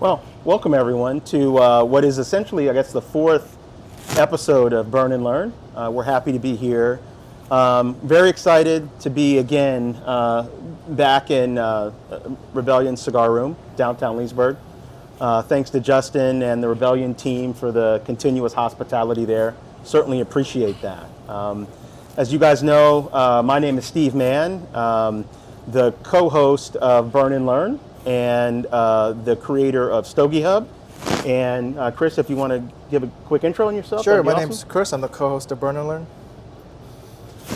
Well, welcome everyone to what is essentially, I guess, the fourth episode of Burn and Learn. We're happy to be here. Very excited to be again back in Rebellion Cigar Room, downtown Leesburg. Thanks to Justin and the Rebellion team for the continuous hospitality there. Certainly appreciate that. As you guys know, my name is Steve Mann, the co-host of Burn and Learn, and the creator of Stogie Hub. And Chris, if you want to give a quick intro on yourself. Sure, my name's Chris. I'm the co-host of Burn and Learn.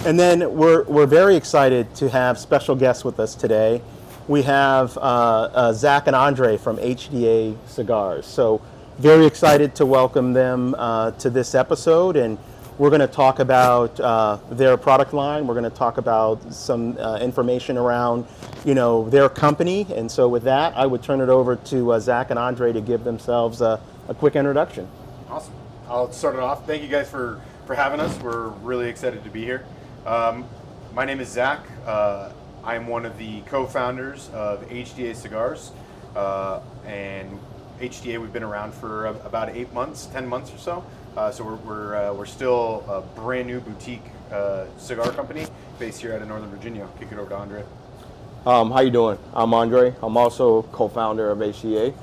And then we're very excited to have special guests with us today. We have Zack and Andray from HDA Cigars. So very excited to welcome them to this episode, and we're going to talk about their product line. We're going to talk about some information around, their company. And so with that, I would turn it over to Zack and Andray to give themselves a quick introduction. Awesome. I'll start it off. Thank you guys for having us. We're really excited to be here. My name is Zack. I am one of the co-founders of HDA Cigars. And HDA, we've been around for about 10 months or so. So we're still a brand new boutique cigar company based here out of Northern Virginia. I'll kick it over to Andre. How you doing? I'm Andre. I'm also co-founder of HDA,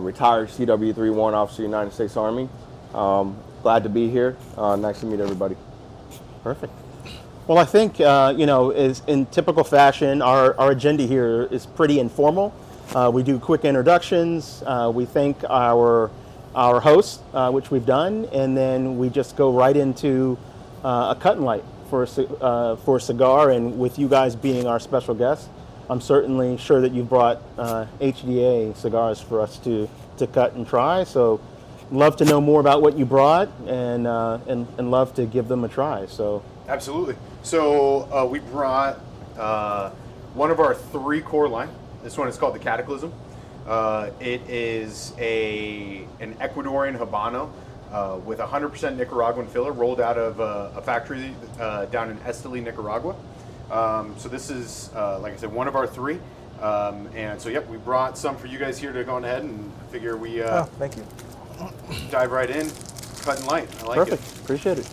retired CW3 Warrant Officer, United States Army. Glad to be here. Nice to meet everybody. Perfect. Well, I think, is in typical fashion, our agenda here is pretty informal. We do quick introductions. We thank our hosts, which we've done, and then we just go right into a cut and light for a cigar. And with you guys being our special guests, I'm certainly sure that you brought HDA cigars for us to cut and try. So, love to know more about what you brought, and love to give them a try. So, absolutely. So we brought one of our 3 core line. This one is called the Cataclysm. It is an Ecuadorian Habano with 100% Nicaraguan filler, rolled out of a factory down in Esteli, Nicaragua. So this is, like I said, one of our 3. And so, yep, we brought some for you guys here to go on ahead, and figure we thank you. dive right in, cut and light. I like perfect. it. Appreciate it.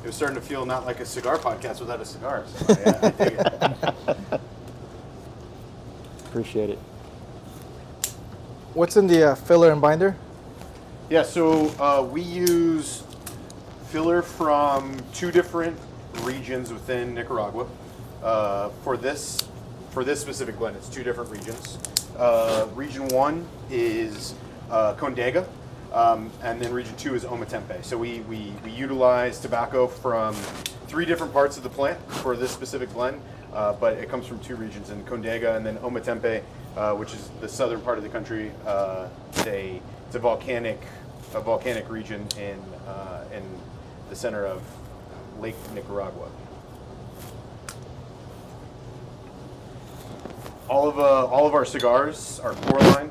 It was starting to feel not like a cigar podcast without a cigar. So I dig it. Appreciate it. What's in the filler and binder? Yeah, so we use filler from 2 different regions within Nicaragua. For this specific blend, it's 2 different regions. Region 1 is Condega, and then region 2 is Ometempe. So we utilize tobacco from 3 different parts of the plant for this specific blend, but it comes from 2 regions, in Condega and then Ometempe, which is the southern part of the country. It's a volcanic region in the center of Lake Nicaragua. All of our cigars, our core line,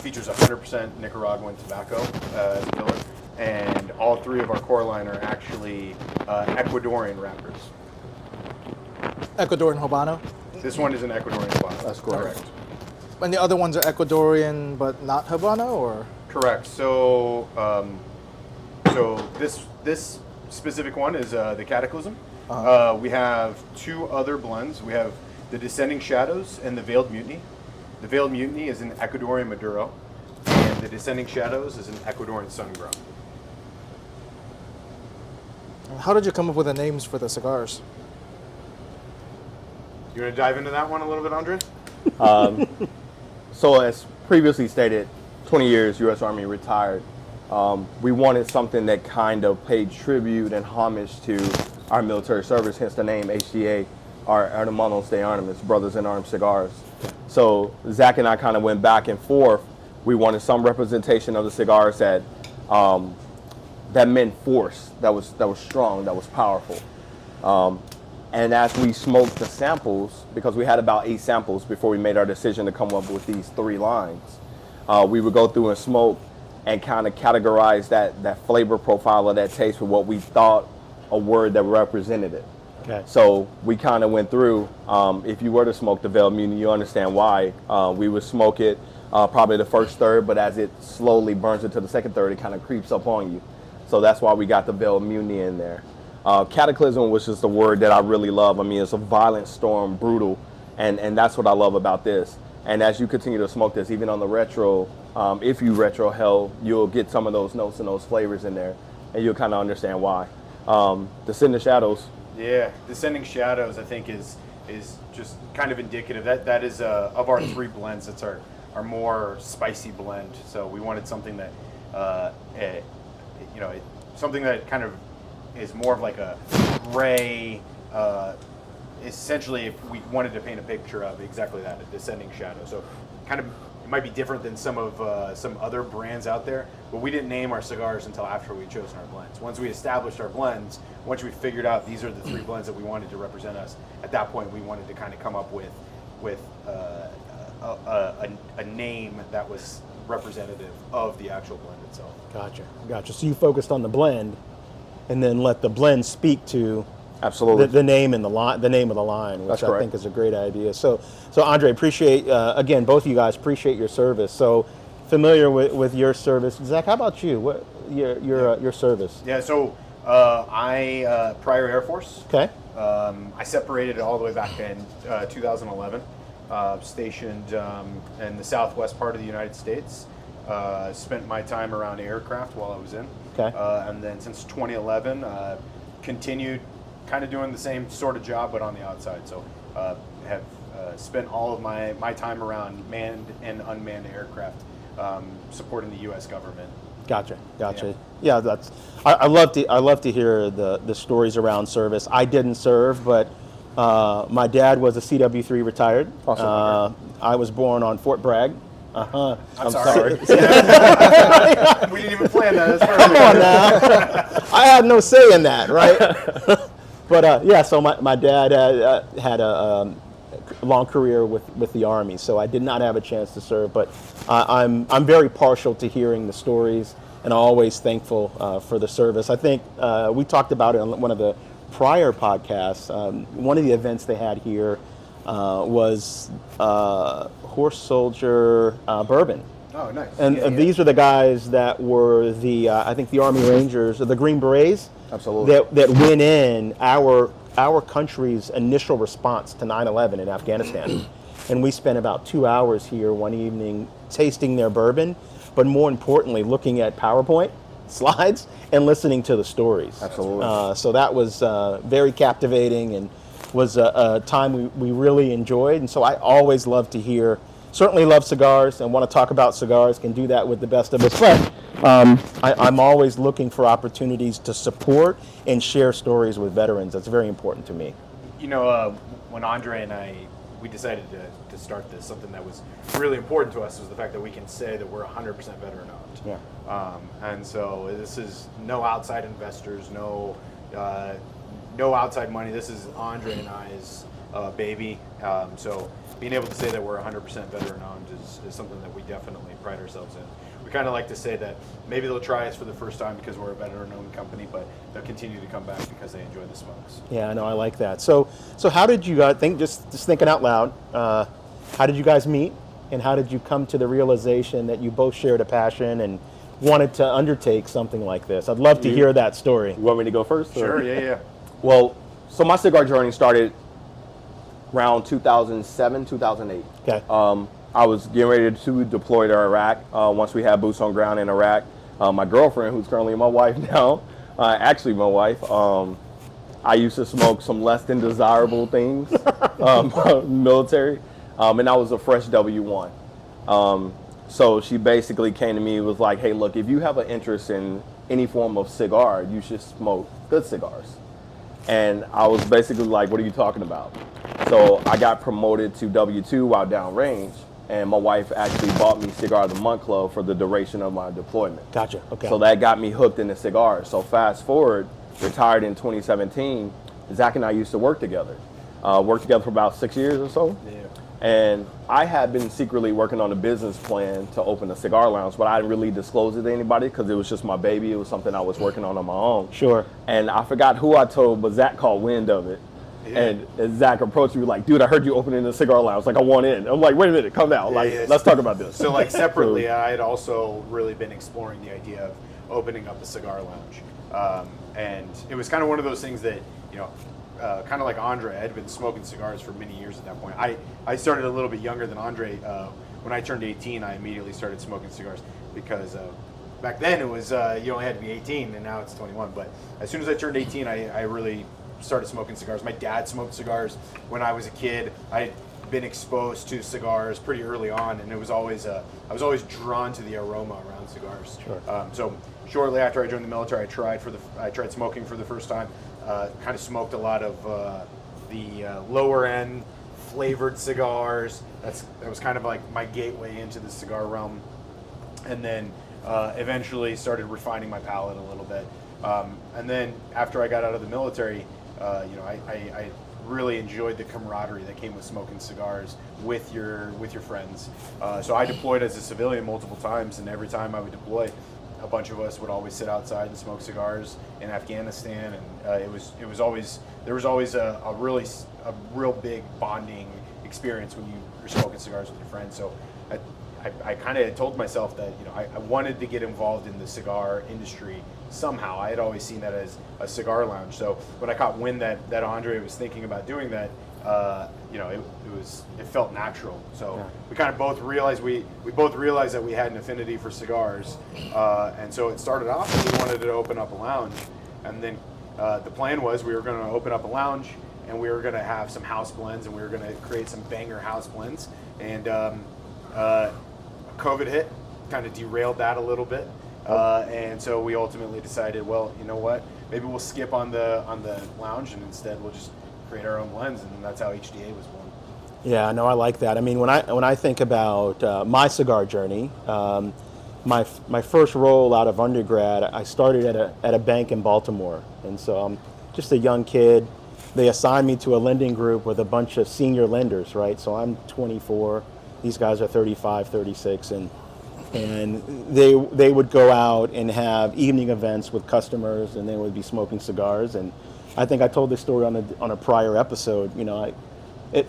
features 100% Nicaraguan tobacco as a filler, and all 3 of our core line are actually Ecuadorian wrappers. Ecuadorian Habano. This one is an Ecuadorian Habano. That's correct. And the other ones are Ecuadorian but not Habano, or? Correct. So, this specific one is the Cataclysm. We have 2 other blends. We have the Descending Shadows and the Veiled Mutiny. The Veiled Mutiny is an Ecuadorian Maduro, and the Descending Shadows is an Ecuadorian Sun-Grown. How did you come up with the names for the cigars? You want to dive into that one a little bit, Andre? So as previously stated, 20 years U.S. Army retired. We wanted something that kind of paid tribute and homage to our military service, hence the name HDA, our Hermanos de Armas, Brothers in Arms Cigars. So Zack and I kind of went back and forth. We wanted some representation of the cigars that meant force, that was strong, that was powerful. And as we smoked the samples, because we had about 8 samples before we made our decision to come up with these 3 lines, we would go through and smoke and kind of categorize that flavor profile of that taste with what we thought a word that represented it. Okay. So we kind of went through, if you were to smoke the Veiled Mutiny, you understand why. We would smoke it probably the first third, but as it slowly burns into the second third, it kind of creeps up on you. So that's why we got the Veil of Mutiny in there. Cataclysm, which is the word that I really love. I mean, it's a violent storm, brutal, and that's what I love about this. And as you continue to smoke this, even on the retro, if you retro hell, you'll get some of those notes and those flavors in there, and you'll kind of understand why. Descending Shadows. Yeah, Descending Shadows, I think, is just kind of indicative. That is of our three blends, it's our more spicy blend. So we wanted something that, something that kind of is more of like a gray. Essentially, if we wanted to paint a picture of exactly that, a descending shadow. So kind of, it might be different than some other brands out there, but we didn't name our cigars until after we'd chosen our blends. Once we established our blends, once we figured out these are the three blends that we wanted to represent us, at that point we wanted to kind of come up with a name that was representative of the actual blend itself. Gotcha. So you focused on the blend, and then let the blend speak to Absolutely. the name and the name of the line, which That's I correct. think is a great idea. So Andre, appreciate again, both of you guys appreciate your service. So familiar with your service, Zach. How about you? What your service? Yeah. So I prior Air Force. Okay. I separated all the way back in 2011. Stationed in the southwest part of the United States. Spent my time around aircraft while I was in. Okay. And then since 2011, continued kind of doing the same sort of job, but on the outside. So have spent all of my time around manned and unmanned aircraft, supporting the U.S. government. Gotcha. Yeah, that's. I love to hear the stories around service. I didn't serve, but my dad was a CW3 retired. Awesome. I was born on Fort Bragg. I'm sorry. We didn't even plan that. That's perfect. Come on now. I had no say in that, right? But yeah, so my dad had a long career with the Army, so I did not have a chance to serve. But I'm very partial to hearing the stories, and always thankful for the service. I think we talked about it on one of the prior podcasts. One of the events they had here was Horse Soldier Bourbon. Oh, nice. And these are the guys that were I think the Army Rangers, the Green Berets. Absolutely. That went in our country's initial response to 9/11 in Afghanistan. And we spent about 2 hours here one evening tasting their bourbon, but more importantly, looking at PowerPoint slides and listening to the stories. Absolutely. So that was very captivating, and was a time we really enjoyed. And so I always love to hear, certainly love cigars and want to talk about cigars, can do that with the best of us. But I'm always looking for opportunities to support and share stories with veterans. That's very important to me. You know, when Andre and I, we decided to start this, something that was really important to us was the fact that we can say that we're 100% veteran owned. Yeah. And so this is no outside investors, no outside money. This is Andre and I's baby. So being able to say that we're 100% veteran owned is something that we definitely pride ourselves in. We kind of like to say that maybe they'll try us for the first time because we're a veteran owned company, but they'll continue to come back because they enjoy the smokes. Yeah, I know, I like that. So how did you guys just thinking out loud, how did you guys meet, and how did you come to the realization that you both shared a passion and wanted to undertake something like this? I'd love to hear that story. You want me to go first? Or? Sure, yeah. Well, so my cigar journey started around 2007, 2008. Okay. I was getting ready to deploy to Iraq once we had boots on ground in Iraq. My girlfriend, who's currently my wife now, actually my wife, I used to smoke some less than desirable things, military, and I was a fresh W1. So she basically came to me and was like, hey, look, if you have an interest in any form of cigar, you should smoke good cigars. And I was basically like, what are you talking about? So I got promoted to W2 while downrange, and my wife actually bought me Cigar of the Month Club for the duration of my deployment. Gotcha. Okay. So that got me hooked into cigars. So fast forward, retired in 2017, Zach and I used to work together. Worked together for about 6 years or so. Yeah. And I had been secretly working on a business plan to open a cigar lounge, but I didn't really disclose it to anybody because it was just my baby. It was something I was working on my own. Sure. And I forgot who I told, but Zach caught wind of it. And Zach approached me like, dude, I heard you opening the cigar lounge. Like, I want in. I'm like, wait a minute, come down. Like, let's talk about this. So like separately, I had also really been exploring the idea of opening up a cigar lounge. And it was kind of one of those things that, kind of like Andre, I had been smoking cigars for many years at that point. I started a little bit younger than Andre. When I turned 18, I immediately started smoking cigars because back then it was you only had to be 18 and now it's 21. But as soon as I turned 18, I really started smoking cigars. My dad smoked cigars when I was a kid. I'd been exposed to cigars pretty early on, and it was always I was always drawn to the aroma around cigars. Sure. So shortly after I joined the military, I tried smoking for the first time. Kind of smoked a lot of the lower end flavored cigars. That was kind of like my gateway into the cigar realm, and then eventually started refining my palate a little bit. And then after I got out of the military, I really enjoyed the camaraderie that came with smoking cigars with your friends. So I deployed as a civilian multiple times, and every time I would deploy, a bunch of us would always sit outside and smoke cigars in Afghanistan, and there was always a real big bonding experience when you were smoking cigars with your friends. So I kind of told myself that I wanted to get involved in the cigar industry somehow. I had always seen that as a cigar lounge. So when I caught wind that Andre was thinking about doing that, it felt natural. So we kind of both realized we both realized that we had an affinity for cigars, and so it started off that we wanted to open up a lounge, and then the plan was we were going to open up a lounge and we were going to have some house blends, and we were going to create some banger house blends, and COVID hit, kind of derailed that a little bit. And so we ultimately decided, well, you know what? Maybe we'll skip on the lounge, and instead we'll just create our own blends, and that's how HDA was born. Yeah, no, I like that. I mean, when I think about my cigar journey, my first role out of undergrad, I started at a bank in Baltimore, and so I'm just a young kid. They assigned me to a lending group with a bunch of senior lenders, right? So I'm 24. These guys are 35, 36, and they would go out and have evening events with customers, and they would be smoking cigars. And I think I told this story on a prior episode.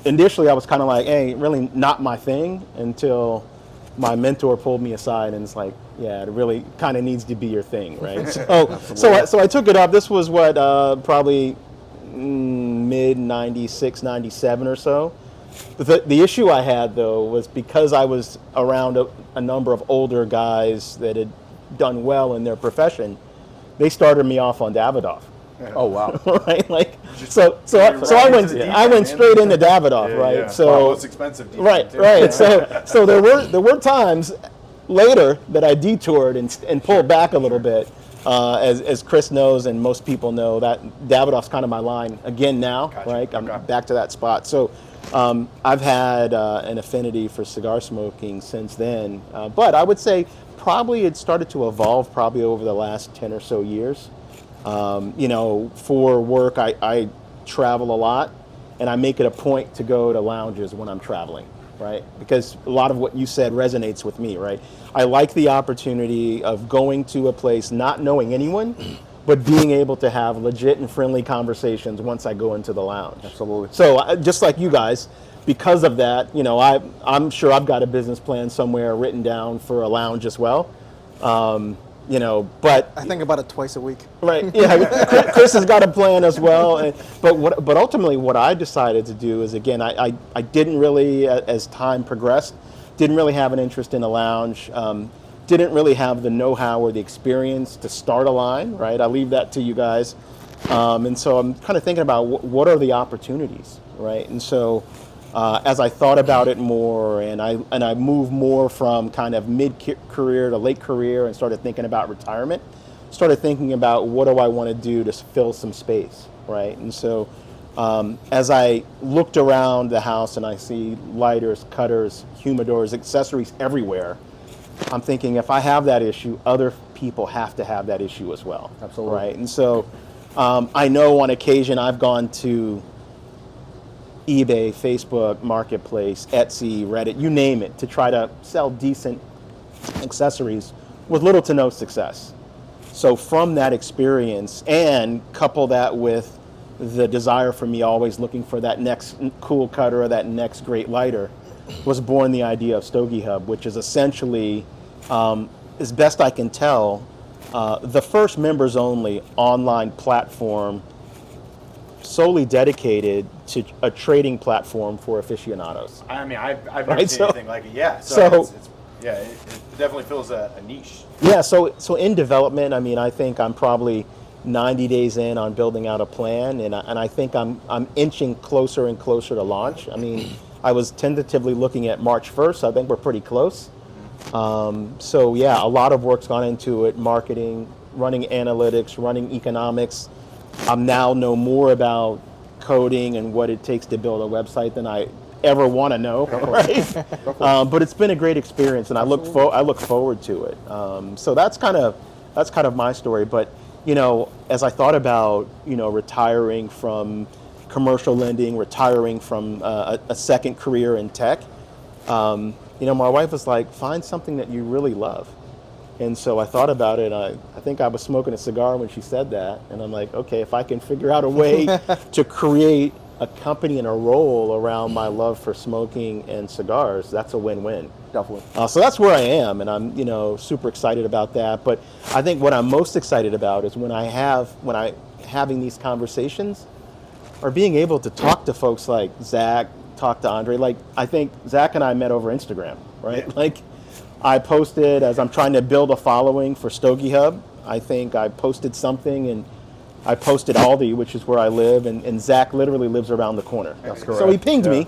Initially I was kind of like, hey, really not my thing, until my mentor pulled me aside and it's like, yeah, it really kind of needs to be your thing, right? So I took it up. This was probably mid 96, 97 or so. The issue I had, though, was because I was around a number of older guys that had done well in their profession, they started me off on Davidoff. Oh wow! Right, like so I went straight into Davidoff, right? Yeah. So well, it's expensive. Right. So there were times later that I detoured and pulled back a little bit. As Chris knows and most people know, that Davidoff's kind of my line again now, Gotcha. right? I'm Okay. back to that spot. So I've had an affinity for cigar smoking since then, but I would say probably it started to evolve probably over the last 10 or so years. For work, I travel a lot, and I make it a point to go to lounges when I'm traveling, right? Because a lot of what you said resonates with me, right? I like the opportunity of going to a place not knowing anyone, but being able to have legit and friendly conversations once I go into the lounge. Absolutely. So just like you guys, because of that, I'm sure I've got a business plan somewhere written down for a lounge as well. But I think about it twice a week. right, yeah, Chris has got a plan as well. But ultimately, what I decided to do is, again, I didn't really, as time progressed, didn't really have an interest in a lounge. Didn't really have the know-how or the experience to start a line, right? I leave that to you guys. And so I'm kind of thinking about what are the opportunities, right? And so as I thought about it more, and I moved more from kind of mid-career to late career and started thinking about retirement, started thinking about what do I want to do to fill some space, right? And so as I looked around the house and I see lighters, cutters, humidors, accessories everywhere, I'm thinking if I have that issue, other people have to have that issue as well. Absolutely. Right? And so I know on occasion I've gone to eBay, Facebook, Marketplace, Etsy, Reddit, you name it, to try to sell decent accessories with little to no success. So from that experience, and couple that with, the desire for me always looking for that next cool cutter or that next great lighter was born the idea of Stogie Hub, which is essentially, as best I can tell, the first members only online platform solely dedicated to a trading platform for aficionados. I mean, I've never Right, seen so- anything like it. Yeah. so- It definitely fills a niche. Yeah, so in development, I mean, I think I'm probably 90 days in on building out a plan, and I think I'm inching closer and closer to launch. I mean, I was tentatively looking at March 1st, so I think we're pretty close. So yeah, a lot of work's gone into it, marketing, running analytics, running economics. I'm now know more about coding and what it takes to build a website than I ever want to know, right? But it's been a great experience, and I look forward to it. So that's kind of my story. But you know, as I thought about retiring from commercial lending, retiring from a second career in tech, my wife was like, find something that you really love. And so I thought about it. I think I was smoking a cigar when she said that. And I'm like, okay, if I can figure out a way to create a company and a role around my love for smoking and cigars, that's a win-win. Definitely. So that's where I am, and I'm super excited about that. But I think what I'm most excited about is when I having these conversations, or being able to talk to folks like Zack, talk to Andray. Like I think Zack and I met over Instagram, right? Yeah. Like I posted as I'm trying to build a following for Stogie Hub. I think I posted something, and I posted Aldi, which is where I live, and Zack literally lives around the corner. That's So he pinged me.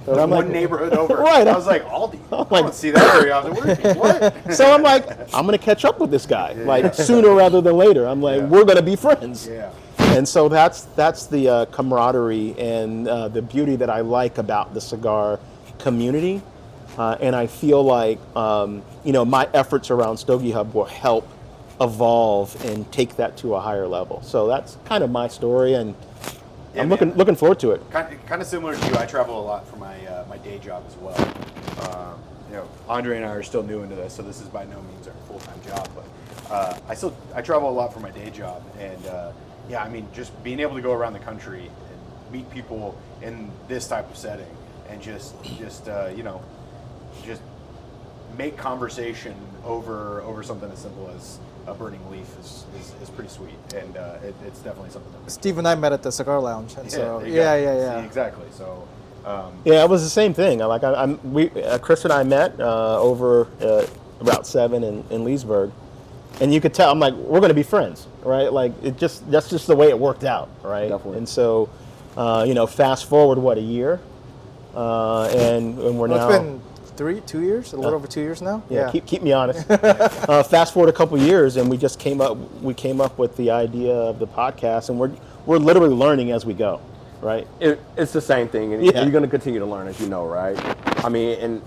And I'm One like, neighborhood over. Right. I was like, Aldi. I like- don't see that very often. What? so I'm like, I'm gonna catch up with this guy, like sooner rather than later. I'm like, we're gonna be friends. Yeah. And so that's the camaraderie and the beauty that I like about the cigar community. And I feel like my efforts around Stogie Hub will help evolve and take that to a higher level. So that's kind of my story, and Yeah, I'm man. looking forward to it. Kind of similar to you. I travel a lot for my my day job as well. Andre and I are still new into this, so this is by no means our full-time job. But I travel a lot for my day job, and I mean, just being able to go around the country and meet people in this type of setting, and just make conversation over something as simple as a burning leaf is pretty sweet, and it's definitely something that Steve and I met at the Cigar Lounge, and so there you go. yeah. See, exactly. So Yeah, it was the same thing. Chris and I met over Route 7 in Leesburg, and you could tell. I'm like, we're going to be friends, right? Like that's just the way it worked out, right? Definitely. And so, fast forward a year, and we're now. It's been 2 years, a little over 2 years now. Yeah, keep me honest. Fast forward a couple years, and we came up with the idea of the podcast, and we're literally learning as we go, right? It's the same thing, and Yeah. you're going to continue to learn, as you know, right? I mean, and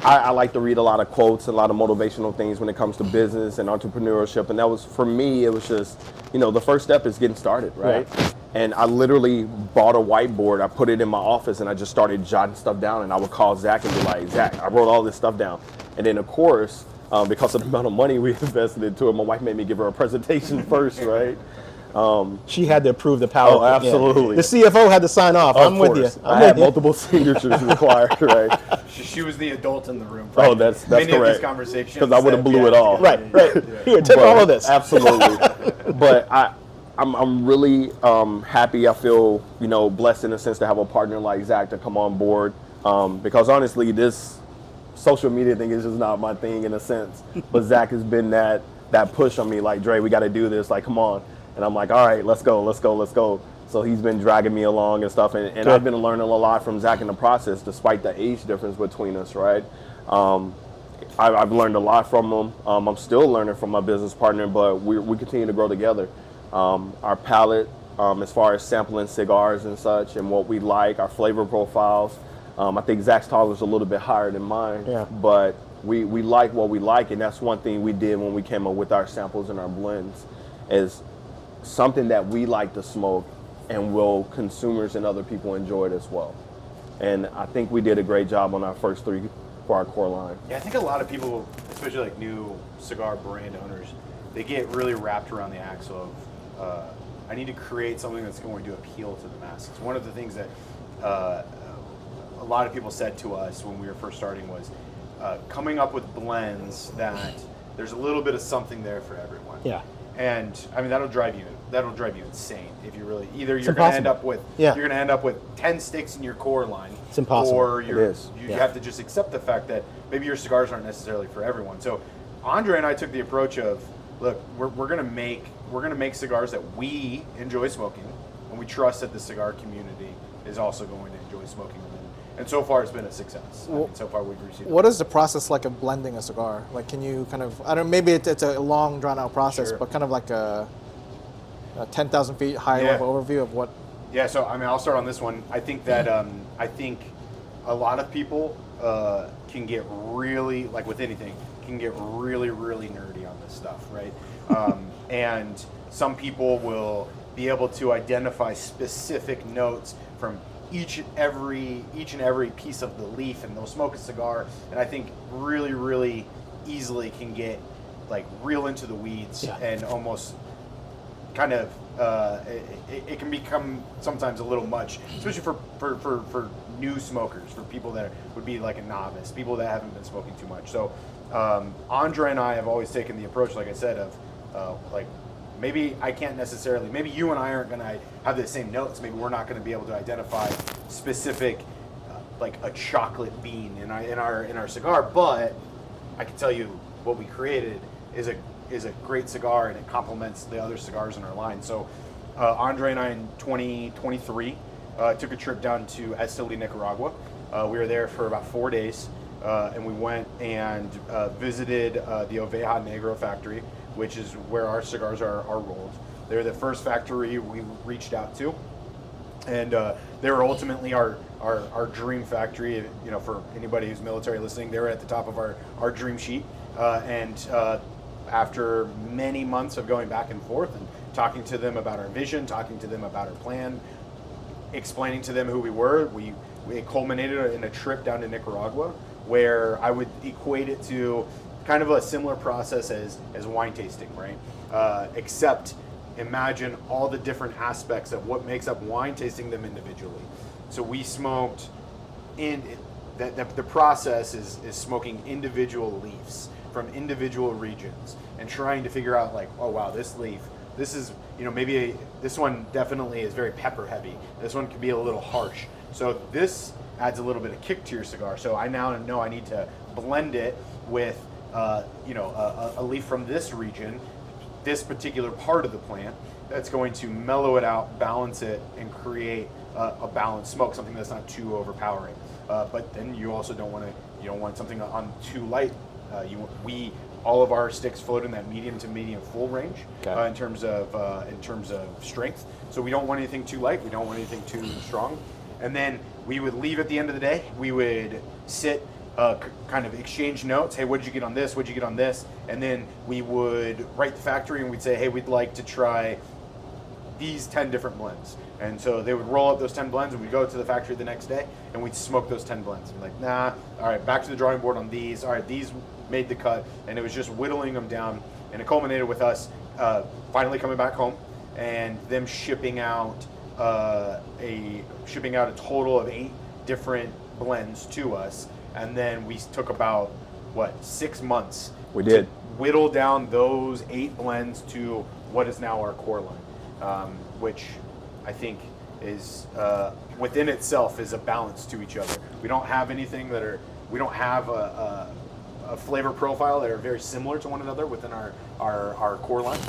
I like to read a lot of quotes, a lot of motivational things when it comes to business and entrepreneurship, and that was, for me, it was just, the first step is getting started, right? Yeah. And I literally bought a whiteboard, I put it in my office, and I just started jotting stuff down, and I would call Zack and be like, Zack, I wrote all this stuff down. And then, of course, because of the amount of money we invested into it, my wife made me give her a presentation first, right? She had to approve the power. Oh, absolutely. The CFO had to sign off. Of I'm with course. you. I had multiple signatures required, right? she was the adult in the room. Oh, that's Many of correct. these conversations, Because I would have blew it all. Right. Here, take all of this. Absolutely. But I'm really happy. I feel blessed in a sense to have a partner like Zack to come on board. Because honestly, this social media thing is just not my thing in a sense. But Zack has been that push on me, like, Dre, we got to do this. Like, come on. And I'm like, all right, let's go. So he's been dragging me along and stuff. And I've been learning a lot from Zack in the process, despite the age difference between us, right? I've learned a lot from him. I'm still learning from my business partner, but we continue to grow together. Our palate, as far as sampling cigars and such, and what we like, our flavor profiles. I think Zack's tolerance is a little bit higher than mine, Yeah. but we like what we like, and that's one thing we did when we came up with our samples and our blends, is something that we like to smoke, and will consumers and other people enjoy it as well. And I think we did a great job on our first three for our core line. Yeah, I think a lot of people, especially like new cigar brand owners, they get really wrapped around the axle of I need to create something that's going to appeal to the masses. One of the things that a lot of people said to us when we were first starting was coming up with blends that there's a little bit of something there for everyone. Yeah. And I mean that'll drive you insane if you really you're going to end up with you're going to end up with 10 sticks in your core line. It's impossible. Or you Yeah. have to just accept the fact that maybe your cigars aren't necessarily for everyone. So Andre and I took the approach of, look, we're going to make cigars that we enjoy smoking, and we trust that the cigar community is also going to enjoy smoking them. And so far, it's been a success. I mean, so far, we've received. What is the process like of blending a cigar? Like, can you kind of, I don't know, maybe it's a long, drawn out process, Sure. but kind of like a 10,000 feet high level overview of what. Yeah, so I mean, I'll start on this one. I think that I think a lot of people can get really, like with anything, can get really, really nerdy on this stuff, right? And some people will be able to identify specific notes from each and every piece of the leaf, and they'll smoke a cigar, and I think really, really easily can get like real into the weeds and almost kind of it can become sometimes a little much, especially for new smokers, for people that would be like a novice, people that haven't been smoking too much. So Andre and I have always taken the approach, like I said, of like maybe I can't necessarily, maybe you and I aren't going to have the same notes. Maybe we're not going to be able to identify specific like a chocolate bean in our cigar, but I can tell you what we created is a great cigar, and it complements the other cigars in our line. So Andre and I in 2023 took a trip down to Esteli, Nicaragua. We were there for about 4 days, and we went and visited the Oveja Negra factory, which is where our cigars are rolled. They're the first factory we reached out to, and they were ultimately our dream factory. You know, for anybody who's military listening, they were at the top of our dream sheet. After many months of going back and forth and talking to them about our vision, talking to them about our plan, explaining to them who we were, it culminated in a trip down to Nicaragua, where I would equate it to kind of a similar process as wine tasting, right? Except imagine all the different aspects of what makes up wine, tasting them individually. So we smoked the process is smoking individual leaves from individual regions and trying to figure out like, oh wow, this leaf, this is, you know, maybe this one definitely is very pepper heavy. This one could be a little harsh. So this adds a little bit of kick to your cigar. So I now know I need to blend it with, a leaf from this region, this particular part of the plant, that's going to mellow it out, balance it, and create a balanced smoke, something that's not too overpowering. But then you also don't want something on too light. All of our sticks float in that medium to medium full range in terms of strength. So we don't want anything too light. We don't want anything too strong. And then we would leave at the end of the day. We would sit, kind of exchange notes. Hey, what did you get on this? What did you get on this? And then we would write the factory and we'd say, hey, we'd like to try these 10 different blends. And so they would roll up those 10 blends, and we'd go to the factory the next day and we'd smoke those 10 blends. And like, nah, all right, back to the drawing board on these. All right, these made the cut. And it was just whittling them down. And it culminated with us finally coming back home and them shipping out a total of 8 different blends to us. And then we took about 6 months to whittle down those 8 blends to what is now our core line, which I think is within itself is a balance to each other. We don't have anything we don't have a flavor profile that are very similar to one another within our core line,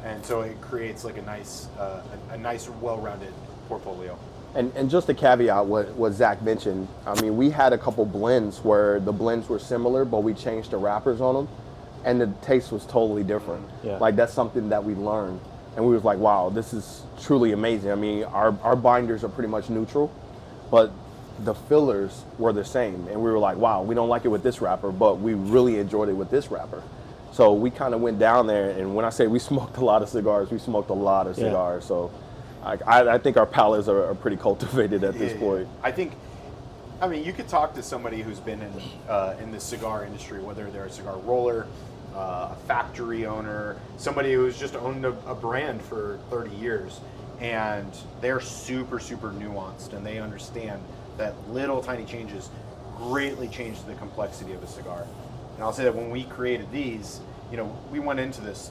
and so it creates like a nice well-rounded portfolio. And just to caveat what Zach mentioned, I mean, we had a couple blends where the blends were similar, but we changed the wrappers on them, and the taste was totally different. Yeah. Like, that's something that we learned, and we was like, wow, this is truly amazing. I mean, our binders are pretty much neutral, but the fillers were the same, and we were like, wow, we don't like it with this wrapper, but we really enjoyed it with this wrapper. So we kind of went down there, and when I say we smoked a lot of cigars, we smoked a lot of cigars. So I think our palates are pretty cultivated at this point. I mean, you could talk to somebody who's been in the cigar industry, whether they're a cigar roller, a factory owner, somebody who's just owned a brand for 30 years, and they're super, super nuanced, and they understand that little tiny changes greatly change the complexity of a cigar. And I'll say that when we created these, you know, we went into this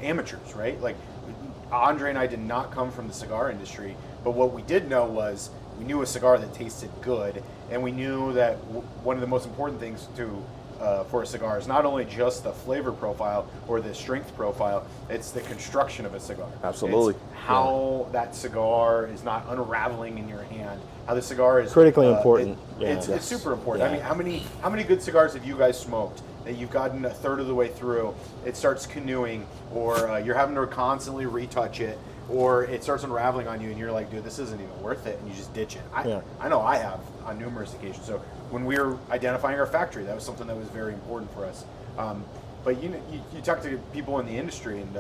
amateurs, right? Like, Andre and I did not come from the cigar industry, but what we did know was we knew a cigar that tasted good, and we knew that one of the most important things for a cigar is not only just the flavor profile or the strength profile, it's the construction of a cigar. Absolutely. It's how that cigar is not unraveling in your hand, how the cigar is Critically important. It's super important. I mean, how many good cigars have you guys smoked that you've gotten a third of the way through, it starts canoeing, or you're having to constantly retouch it, or it starts unraveling on you, and you're like, dude, this isn't even worth it, and you just ditch it. I know I have on numerous occasions. So when we were identifying our factory, that was something that was very important for us. But you talk to people in the industry, and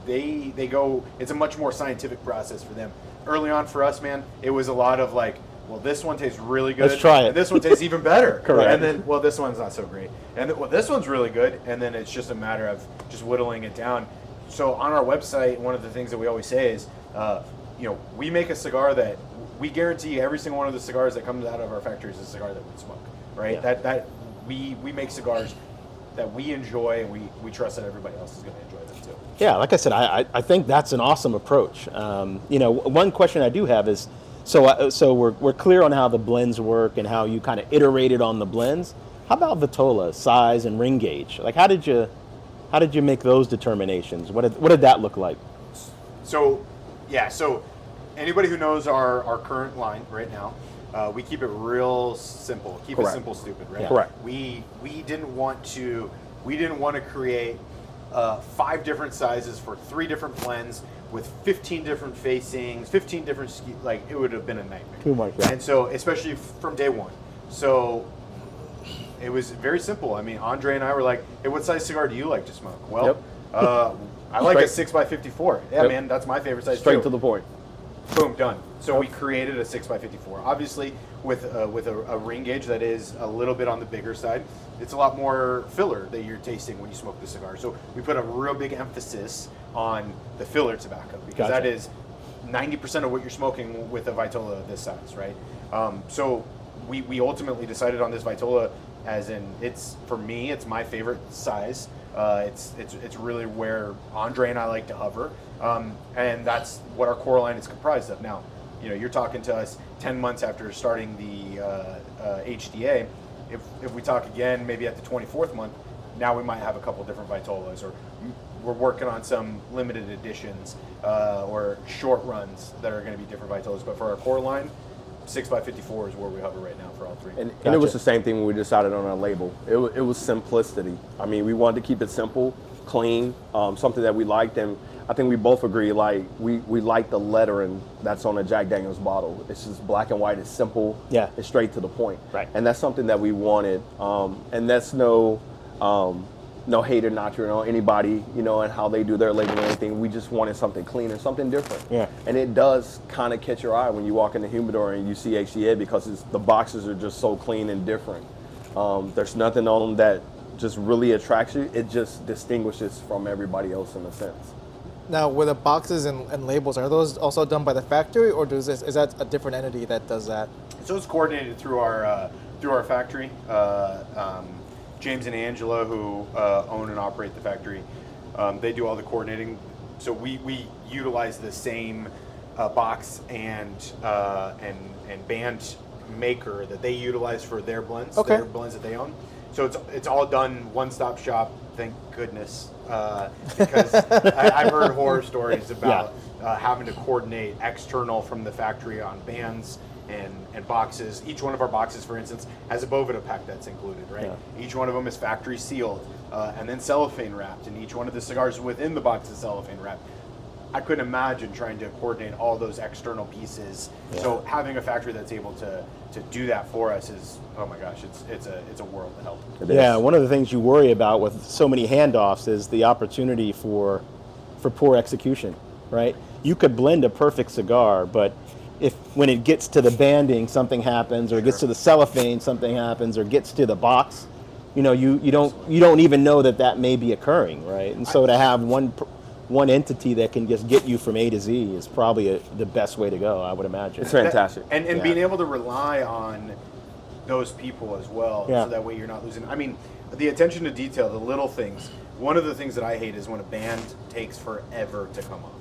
they go, it's a much more scientific process for them. Early on for us, man, it was a lot of like, well, this one tastes really good. Let's try it. And this one tastes even better. Correct. And then, well, this one's not so great. And well, this one's really good. And then it's just a matter of just whittling it down. So on our website, one of the things that we always say is, we make a cigar that we guarantee every single one of the cigars that comes out of our factory is a cigar that we smoke, right? Yeah. That we make cigars that we enjoy, and we trust that everybody else is going to enjoy them too. Yeah, like I said, I think that's an awesome approach. One question I do have is, so we're clear on how the blends work and how you kind of iterated on the blends. How about Vitola, size and ring gauge? Like, how did you make those determinations? What did that look like? So anybody who knows our current line right now, we keep it real simple. Keep Correct. it simple, stupid, right? Yeah. Correct. We didn't want to create 5 different sizes for 3 different blends with 15 different facings, 15 different like, it would have been a nightmare. Too much, yeah. And so, especially from day one. So it was very simple. I mean, Andre and I were like, hey, what size cigar do you like to smoke? Well, I like a 6x54. Yeah, Yep. man, that's my favorite size Straight too. to the point. Boom, done. So we created a 6x54. Obviously, with a ring gauge that is a little bit on the bigger side, it's a lot more filler that you're tasting when you smoke the cigar. So we put a real big emphasis on the filler tobacco, because Gotcha. that is 90% of what you're smoking with a Vitola this size, right? So we ultimately decided on this Vitola, as in, for me, it's my favorite size. It's really where Andre and I like to hover, and that's what our core line is comprised of. Now, you're talking to us 10 months after starting the HDA. If we talk again, maybe at the 24th month, now we might have a couple different Vitolas, or we're working on some limited editions or short runs that are going to be different Vitolas. But for our core line, 6x54 is where we hover right now for all 3. And it was the same thing when we decided on our label. It was simplicity. I mean, we wanted to keep it simple, clean, something that we liked, and I think we both agree, like, we like the lettering that's on a Jack Daniel's bottle. It's just black and white, it's simple, Yeah. it's straight to the point. Right. And that's something that we wanted, and that's no hate or notcher on anybody, and how they do their labeling or anything. We just wanted something clean and something different. Yeah. And it does kind of catch your eye when you walk in the humidor and you see HDA, because the boxes are just so clean and different. There's nothing on them that just really attracts you. It just distinguishes from everybody else in a sense. Now, with the boxes and labels, are those also done by the factory, or is that a different entity that does that? So it's coordinated through our factory. James and Angela, who own and operate the factory, they do all the coordinating. So we utilize the same box and band maker that they utilize for their blends, Okay. their blends that they own. So it's all done one-stop shop. Thank goodness, because I've heard horror stories about having to coordinate external from the factory on bands and boxes. Each one of our boxes, for instance, has a Bovida pack that's included, right? Yeah. Each one of them is factory sealed and then cellophane wrapped, and each one of the cigars within the box is cellophane wrapped. I couldn't imagine trying to coordinate all those external pieces. Yeah. So having a factory that's able to do that for us is, oh my gosh, it's a world of help. It Yeah, is. one of the things you worry about with so many handoffs is the opportunity for poor execution, right? You could blend a perfect cigar, but if when it gets to the banding, something happens, or it gets to the cellophane, something happens, or gets to the box, you don't even know that may be occurring, right? And so to have one entity that can just get you from A to Z is probably the best way to go, I would imagine. It's fantastic. And Yeah. being able to rely on those people as well, Yeah. so that way you're not losing. I mean, the attention to detail, the little things. One of the things that I hate is when a band takes forever to come off.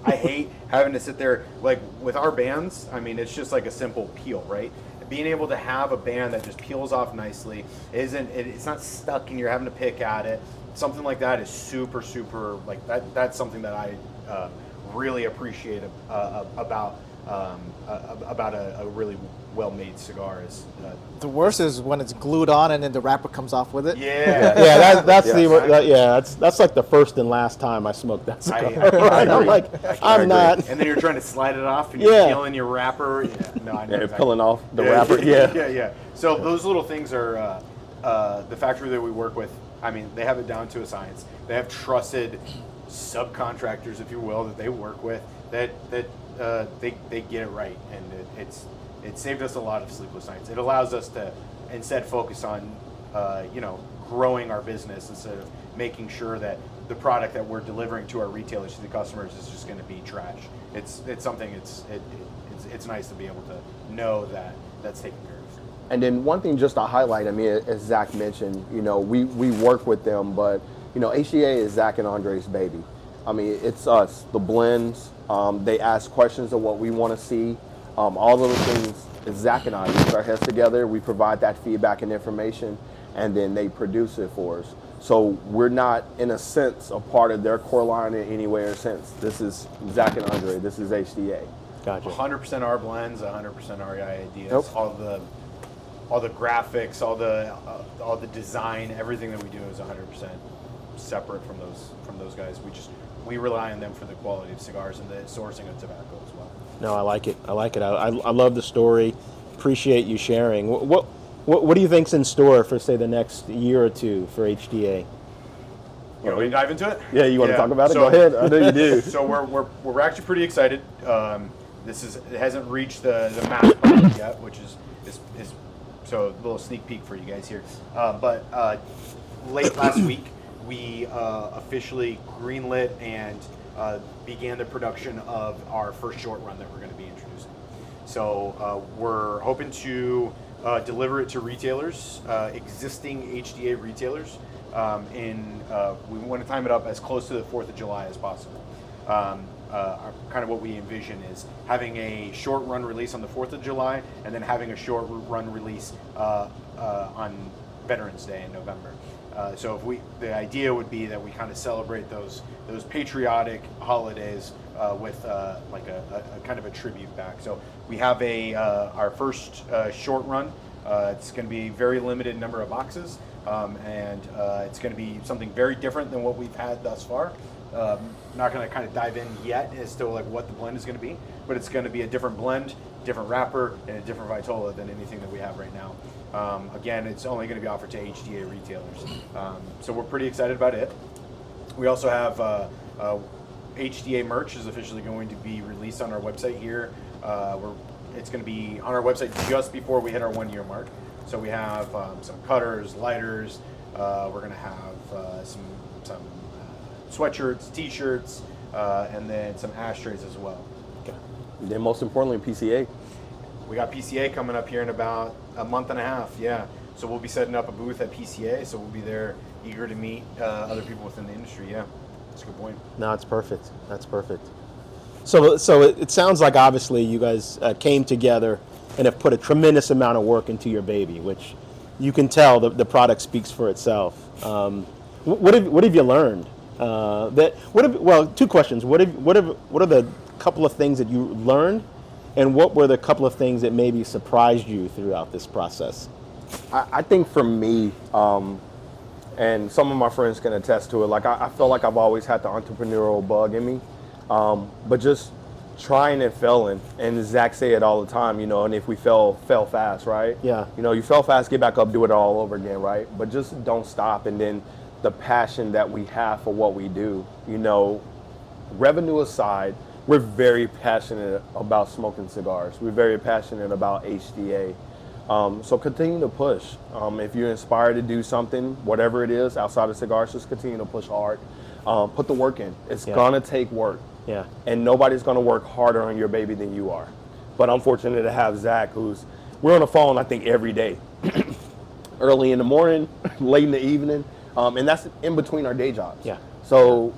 I hate having to sit there, like with our bands, I mean, it's just like a simple peel, right? Being able to have a band that just peels off nicely, it's not stuck and you're having to pick at it. Something like that is super, super, like that's something that I really appreciate about a really well-made cigar is. The worst is when it's glued on and then the wrapper comes off with it. Yeah. Yeah, that's Yes. that's like the first and last time I smoked that cigar. I Right? I'm agree. like, I'm not. And then you're trying to slide it off and you're Yeah. peeling your wrapper. Yeah, no, I know Yeah, exactly. pulling off the Yeah, wrapper. Yeah. yeah. So those little things are the factory that we work with. I mean, they have it down to a science. They have trusted subcontractors, if you will, that they work with that they get it right, and it saved us a lot of sleepless nights. It allows us to instead focus on growing our business instead of making sure that the product that we're delivering to our retailers, to the customers, is just going to be trash. It's something. It's nice to be able to know that that's taken care of. And then one thing just to highlight, I mean, as Zach mentioned, we work with them, but HDA is Zack and Andray's baby. I mean, it's us, the blends. They ask questions of what we want to see. All of those things, it's Zack and I. We put our heads together. We provide that feedback and information, and then they produce it for us. So we're not, in a sense, a part of their core line in any way or sense. This is Zack and Andray. This is HDA. Gotcha. 100% our blends, 100% our ideas. Nope. All the graphics, all the design, everything that we do is 100% separate from those guys. We rely on them for the quality of cigars and the sourcing of tobacco as well. No, I like it. I love the story. Appreciate you sharing. What do you think's in store for, say, the next year or two for HDA? You want me to dive into it? Yeah, you want to talk about it? So- Go ahead. I know you do. So we're actually pretty excited. It hasn't reached the mass product yet, which is so a little sneak peek for you guys here. But late last week, we officially greenlit and began the production of our first short run that we're going to be introducing. So we're hoping to deliver it to retailers, existing HDA retailers, we want to time it up as close to the 4th of July as possible. Kind of what we envision is having a short run release on the 4th of July and then having a short run release on Veterans Day in November. So the idea would be that we kind of celebrate those patriotic holidays with like a kind of a tribute back. So we have our first short run. It's going to be a very limited number of boxes, and it's going to be something very different than what we've had thus far. Not going to kind of dive in yet as to like what the blend is going to be, but it's going to be a different blend, different wrapper, and a different vitola than anything that we have right now. Again, it's only going to be offered to HDA retailers, so we're pretty excited about it. We also have HDA merch is officially going to be released on our website here. It's going to be on our website just before we hit our 1 year mark. So we have some cutters, lighters. We're going to have some sweatshirts, t-shirts, and then some ashtrays as well. Okay. And then most importantly, PCA. We got PCA coming up here in about a month and a half, yeah. So we'll be setting up a booth at PCA, so we'll be there eager to meet other people within the industry, yeah. That's a good point. No, it's perfect. That's perfect. So it sounds like obviously you guys came together and have put a tremendous amount of work into your baby, which you can tell the product speaks for itself. What have you learned? Two questions. What are the couple of things that you learned, and what were the couple of things that maybe surprised you throughout this process? I think for me, and some of my friends can attest to it, like I feel like I've always had the entrepreneurial bug in me, but just trying and failing, and Zach say it all the time, and if we fail fast, right? Yeah. You fail fast, get back up, do it all over again, right? But just don't stop, and then the passion that we have for what we do, revenue aside, we're very passionate about smoking cigars. We're very passionate about HDA. So continue to push. If you're inspired to do something, whatever it is outside of cigars, just continue to push hard. Put the work in. It's gonna take work. Yeah. And nobody's gonna work harder on your baby than you are. But I'm fortunate to have Zach, we're on the phone, I think, every day. Early in the morning, late in the evening, and that's in between our day jobs. Yeah. So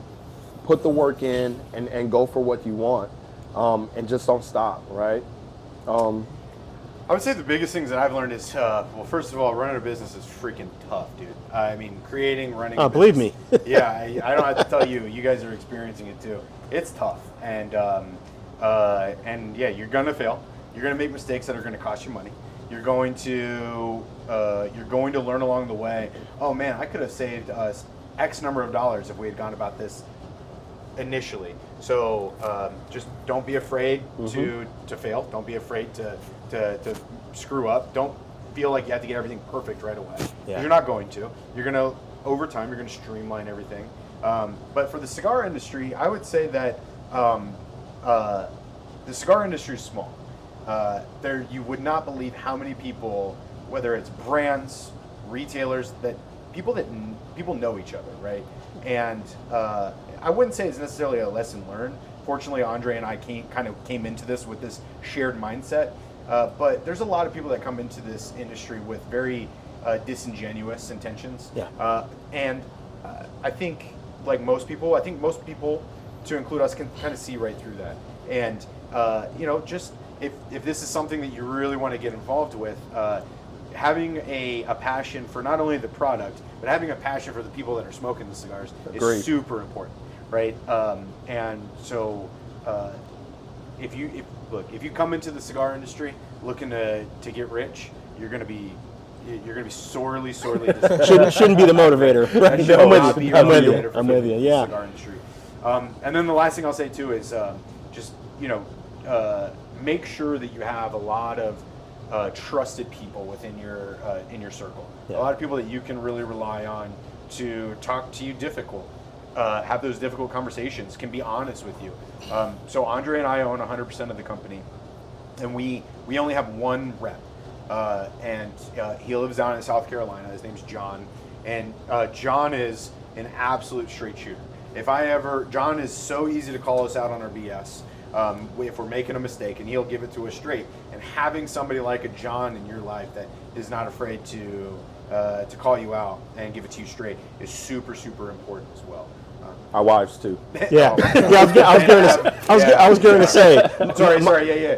put the work in and go for what you want, and just don't stop, right? I would say the biggest things that I've learned is, well, first of all, running a business is freaking tough, dude. I mean, running. Oh, a believe business, me. Yeah, I don't have to tell you. You guys are experiencing it too. It's tough, and yeah, you're gonna fail. You're gonna make mistakes that are gonna cost you money. You're going to learn along the way. Oh man, I could have saved us X number of dollars if we had gone about this initially. So just don't be afraid to fail. Don't be afraid to screw up. Don't feel like you have to get everything perfect right away. Yeah. You're not going to. You're going to, over time, you're going to streamline everything. But for the cigar industry, I would say that the cigar industry is small. You would not believe how many people, whether it's brands, retailers, that people know each other, right? And I wouldn't say it's necessarily a lesson learned. Fortunately, Andre and I came into this with this shared mindset. But there's a lot of people that come into this industry with very disingenuous intentions. Yeah. And I think, like most people, to include us, can kind of see right through that. And just if this is something that you really want to get involved with, having a passion for not only the product, but having a passion for the people that are smoking the cigars is super important, right? And so if you come into the cigar industry looking to get rich, you're gonna be sorely disappointed. Shouldn't be the motivator. Right? I'm with you. Yeah. Cigar industry. And then the last thing I'll say too is just make sure that you have a lot of trusted people within your circle. Yeah. A lot of people that you can really rely on to talk to you have those difficult conversations, can be honest with you. So Andre and I own 100% of the company, and we only have one rep, and he lives down in South Carolina. His name's John, and John is an absolute straight shooter. John is so easy to call us out on our BS. If we're making a mistake, and he'll give it to us straight. And having somebody like a John in your life that is not afraid to call you out and give it to you straight is super, super important as well. Our wives too. Yeah. I was going to say. Sorry. Yeah.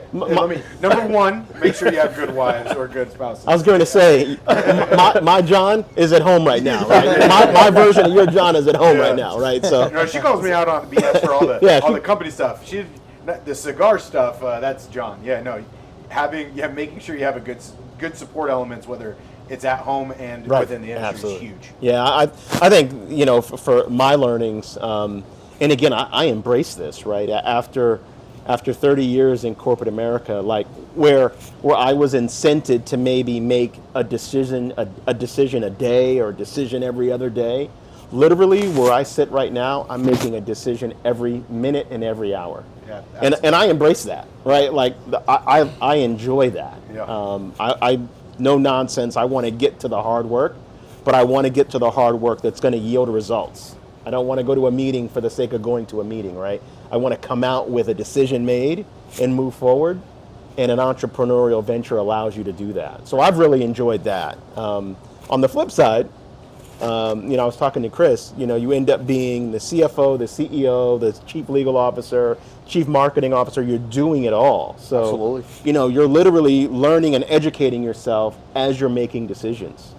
Number one, make sure you have good wives or good spouses. I was going to say, my John is at home right now. Right? My version of your John is at home right now, right? So. No, she calls me out on BS for all the company stuff. The cigar stuff, that's John. Yeah, no, making sure you have a good support elements, whether it's at home and within the industry, is huge. Yeah, I think for my learnings, and again, I embrace this, right? After 30 years in corporate America, like where I was incented to maybe make a decision a day or a decision every other day. Literally, where I sit right now, I'm making a decision every minute and every hour. Yeah, and I embrace that, right? Like I enjoy that. Yeah. I no nonsense. I want to get to the hard work, but I want to get to the hard work that's going to yield results. I don't want to go to a meeting for the sake of going to a meeting, right? I want to come out with a decision made and move forward, and an entrepreneurial venture allows you to do that. So I've really enjoyed that. On the flip side, I was talking to Chris, you end up being the CFO, the CEO, the chief legal officer, chief marketing officer. You're doing it all. So, absolutely. You're literally learning and educating yourself as you're making decisions.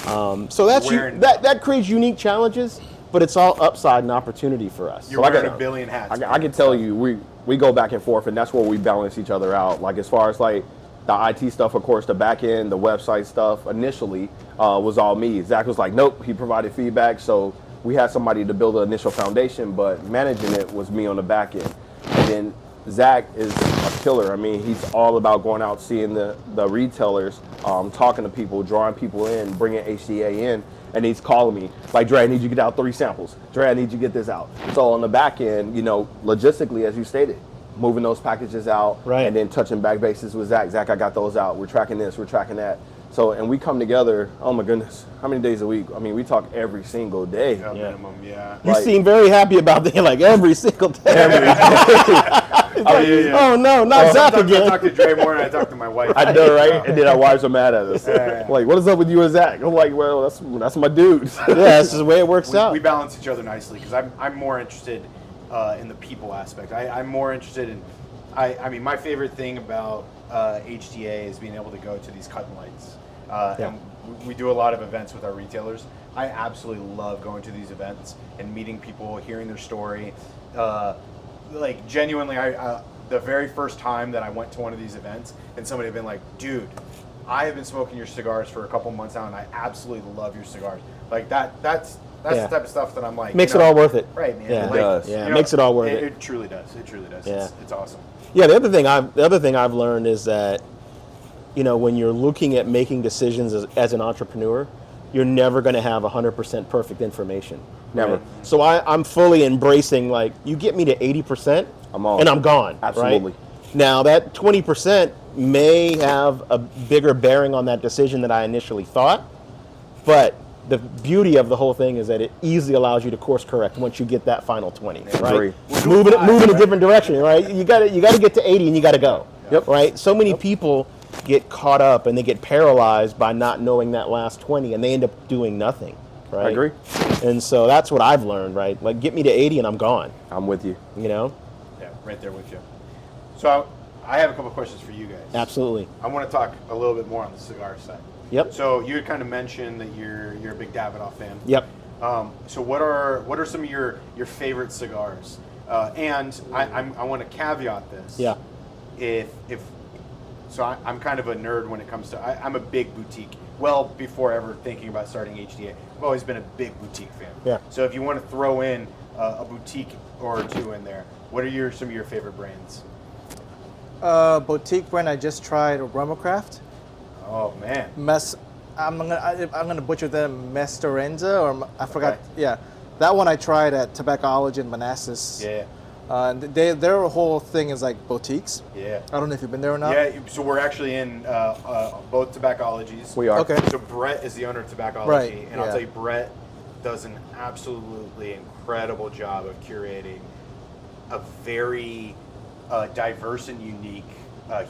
So that creates unique challenges, but it's all upside and opportunity for us. You're wearing a billion hats. I can tell you, we go back and forth, and that's where we balance each other out. Like as far as like the IT stuff, of course, the back end, the website stuff initially was all me. Zach was like, nope, he provided feedback. So we had somebody to build the initial foundation, but managing it was me on the back end. And then Zach is a killer. I mean, he's all about going out, seeing the retailers, talking to people, drawing people in, bringing HDA in. And he's calling me like, Dre, I need you to get out 3 samples. Dre, I need you to get this out. So on the back end, logistically, as you stated, moving those packages out, Right. and then touching back bases with Zach. Zach, I got those out. We're tracking this. We're tracking that. So, and we come together. Oh my goodness, how many days a week? I mean, we talk every single day. Minimum, yeah. You Like- seem very happy about that, like every single day. Oh no, not Zach Sometimes I again. talk to Dre more than I talk to my wife. I know, right? And then our wives are mad at us. Yeah. Like, what is up with you and Zach? I'm like, well, that's my dude. Yeah, that's just the way it works out. We balance each other nicely because I'm more interested in the people aspect. I'm more interested in. I mean, my favorite thing about HDA is being able to go to these cut and lights. And we do a lot of events with our retailers. I absolutely love going to these events and meeting people, hearing their story. Like genuinely, the very first time that I went to one of these events and somebody had been like, dude, I have been smoking your cigars for a couple months now and I absolutely love your cigars. Like that's the type of stuff that I'm like. Makes it all worth it. Right, man. Yeah, Like, it does. Yeah, it makes it all worth it. It truly does. It truly does. Yeah. It's awesome. Yeah, the other thing I've learned is that, you know, when you're looking at making decisions as an entrepreneur, you're never going to have 100% perfect information. Never. Right? So I'm fully embracing, like, you get me to 80%, I'm on. and I'm gone. Absolutely. Right? Now, that 20% may have a bigger bearing on that decision than I initially thought, but the beauty of the whole thing is that it easily allows you to course correct once you get that final 20, right? Agree. Move in a different direction, right? You got to get to 80 and you got to go. Yep. Right? So many people get caught up and they get paralyzed by not knowing that last 20 and they end up doing nothing, right? I agree. And so that's what I've learned, right? Like, get me to 80 and I'm gone, I'm with you. you know? Yeah, right there with you. So I have a couple questions for you guys. Absolutely. I want to talk a little bit more on the cigar side. Yep. So you had kind of mentioned that you're a big Davidoff fan. Yep. So what are some of your favorite cigars? And I want to caveat this. Yeah. I'm kind of a nerd when it comes to I'm a big boutique. Well, before ever thinking about starting HDA, I've always been a big boutique fan. Yeah. So if you want to throw in a boutique or two in there, what are some of your favorite brands? Boutique brand I just tried, Romacraft. Oh man. I'm gonna butcher them, Mesterenza, or I forgot. Okay. Yeah, that one I tried at Tobacology in Manassas. Yeah. Their whole thing is like boutiques. Yeah. I don't know if you've been there or not. Yeah, so we're actually in both Tobacologies. We are. Okay. So Brett is the owner of Tobacology, Right, and I'll yeah. tell you, Brett does an absolutely incredible job of curating a very diverse and unique